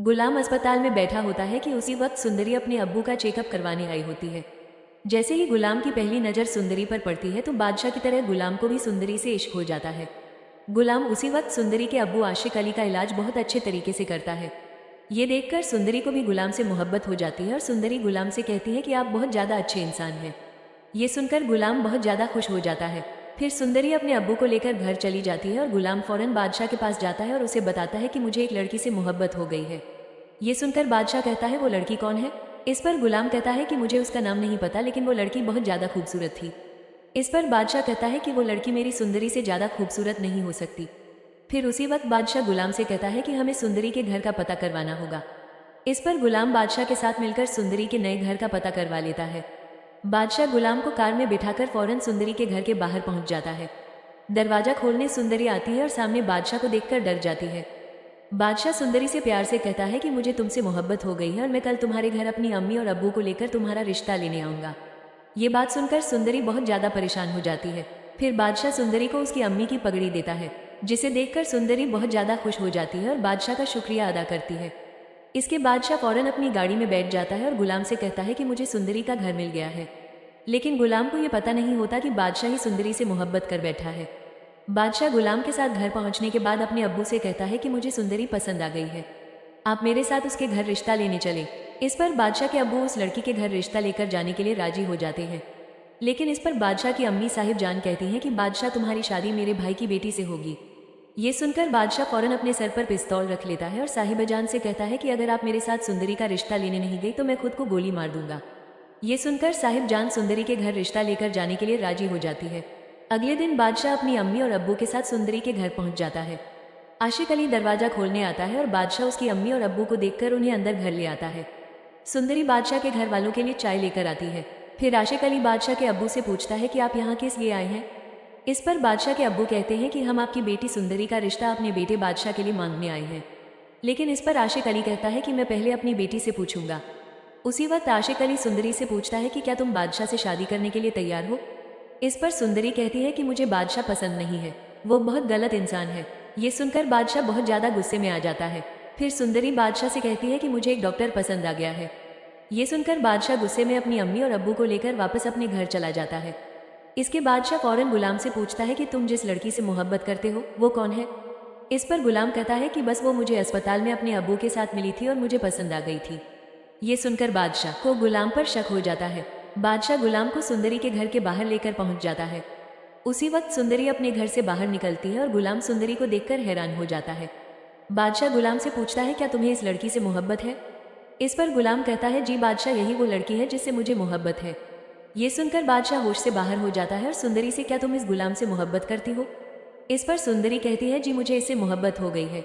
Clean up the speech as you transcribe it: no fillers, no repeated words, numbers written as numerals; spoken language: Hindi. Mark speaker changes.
Speaker 1: गुलाम अस्पताल में बैठा होता है कि उसी वक्त सुंदरी अपने अब्बू का चेकअप करवाने आई होती है। जैसे ही गुलाम की पहली नज़र सुंदरी पर पड़ती है तो बादशाह की तरह गुलाम को भी सुंदरी से इश्क हो जाता है। गुलाम उसी वक्त सुंदरी के अब्बू आशिक अली का इलाज बहुत अच्छे तरीके से करता है। ये देखकर सुंदरी को भी गुलाम से मोहब्बत हो जाती है और सुंदरी गुलाम से कहती है कि आप बहुत ज़्यादा अच्छे इंसान हैं। ये सुनकर गुलाम बहुत ज़्यादा खुश हो जाता है। फिर सुंदरी अपने अब्बू को लेकर घर चली जाती है और गुलाम फौरन बादशाह के पास जाता है और उसे बताता है कि मुझे एक लड़की से मोहब्बत हो गई है। ये सुनकर बादशाह कहता है वो लड़की कौन है। इस पर गुलाम कहता है कि मुझे उसका नाम नहीं पता, लेकिन वो लड़की बहुत ज़्यादा खूबसूरत थी। इस पर बादशाह कहता है कि वो लड़की मेरी सुंदरी से ज़्यादा खूबसूरत नहीं हो सकती। फिर उसी वक्त बादशाह गुलाम से कहता है कि हमें सुंदरी के घर का पता करवाना होगा। इस पर गुलाम बादशाह के साथ मिलकर सुंदरी के नए घर का पता करवा लेता है। बादशाह गुलाम को कार में बिठाकर फौरन सुंदरी के घर के बाहर पहुंच जाता है। दरवाजा खोलने सुंदरी आती है और सामने बादशाह को देखकर डर जाती है। बादशाह सुंदरी से प्यार से कहता है कि मुझे तुमसे मोहब्बत हो गई है और मैं कल तुम्हारे घर अपनी अम्मी और अब्बू को लेकर तुम्हारा रिश्ता लेने आऊँगा। ये बात सुनकर सुंदरी बहुत ज़्यादा परेशान हो जाती है। फिर बादशाह सुंदरी को उसकी अम्मी की पगड़ी देता है, जिसे देखकर सुंदरी बहुत ज़्यादा खुश हो जाती है और बादशाह का शुक्रिया अदा करती है। इसके बादशाह फौरन अपनी गाड़ी में बैठ जाता है और गुलाम से कहता है कि मुझे सुंदरी का घर मिल गया है। लेकिन गुलाम को ये पता नहीं होता कि बादशाह ही सुंदरी से मोहब्बत कर बैठा है। बादशाह गुलाम के साथ घर पहुंचने के बाद अपने अब्बू से कहता है कि मुझे सुंदरी पसंद आ गई है, आप मेरे साथ उसके घर रिश्ता लेने चले। इस पर बादशाह के अब्बू उस लड़की के घर रिश्ता लेकर जाने के लिए राजी हो जाते हैं। लेकिन इस पर बादशाह की अम्मी साहिब जान कहती हैं कि बादशाह तुम्हारी शादी मेरे भाई की बेटी से होगी। ये सुनकर बादशाह फौरन अपने सर पर पिस्तौल रख लेता है और साहिबा जान से कहता है कि अगर आप मेरे साथ सुंदरी का रिश्ता लेने नहीं गई तो मैं खुद को गोली मार दूंगा। ये सुनकर साहिब जान सुंदरी के घर रिश्ता लेकर जाने के लिए राजी हो जाती है। अगले दिन बादशाह अपनी अम्मी और अब्बू के साथ सुंदरी के घर पहुंच जाता है। आशिक अली दरवाजा खोलने आता है और बादशाह उसकी अम्मी और अब्बू को देखकर उन्हें अंदर घर ले आता है। सुंदरी बादशाह के घर वालों के लिए चाय लेकर आती है। फिर आशिक अली बादशाह के अब्बू से पूछता है कि आप यहाँ किस लिए आए हैं। इस पर बादशाह के अब्बू कहते हैं कि हम आपकी बेटी सुंदरी का रिश्ता अपने बेटे बादशाह के लिए मांगने आए हैं। लेकिन इस पर आशिक अली कहता है कि मैं पहले अपनी बेटी से पूछूंगा। उसी वक्त आशिक अली सुंदरी से पूछता है कि क्या तुम बादशाह से शादी करने के लिए तैयार हो। इस पर सुंदरी कहती है कि मुझे बादशाह पसंद नहीं है, वो बहुत गलत इंसान है। ये सुनकर बादशाह बहुत ज़्यादा गुस्से में आ जाता है। फिर सुंदरी बादशाह से कहती है कि मुझे एक डॉक्टर पसंद आ गया है। ये सुनकर बादशाह गुस्से में अपनी अम्मी और अब्बू को लेकर वापस अपने घर चला जाता है। इसके बादशाह फौरन गुलाम से पूछता है कि तुम जिस लड़की से मोहब्बत करते हो वो कौन है। इस पर गुलाम कहता है कि बस वो मुझे अस्पताल में अपने अब्बू के साथ मिली थी और मुझे पसंद आ गई थी। ये सुनकर बादशाह को गुलाम पर शक हो जाता है। बादशाह गुलाम को सुंदरी के घर के बाहर लेकर पहुंच जाता है। उसी वक्त सुंदरी अपने घर से बाहर निकलती है और गुलाम सुंदरी को देखकर हैरान हो जाता है। बादशाह गुलाम से पूछता है क्या तुम्हें इस लड़की से मोहब्बत है। इस पर गुलाम कहता है जी बादशाह, यही वो लड़की है जिससे मुझे मोहब्बत है। ये सुनकर बादशाह होश से बाहर हो जाता है और सुंदरी से क्या तुम इस गुलाम से मोहब्बत करती हो। इस पर सुंदरी कहती है जी मुझे इससे मोहब्बत हो गई है।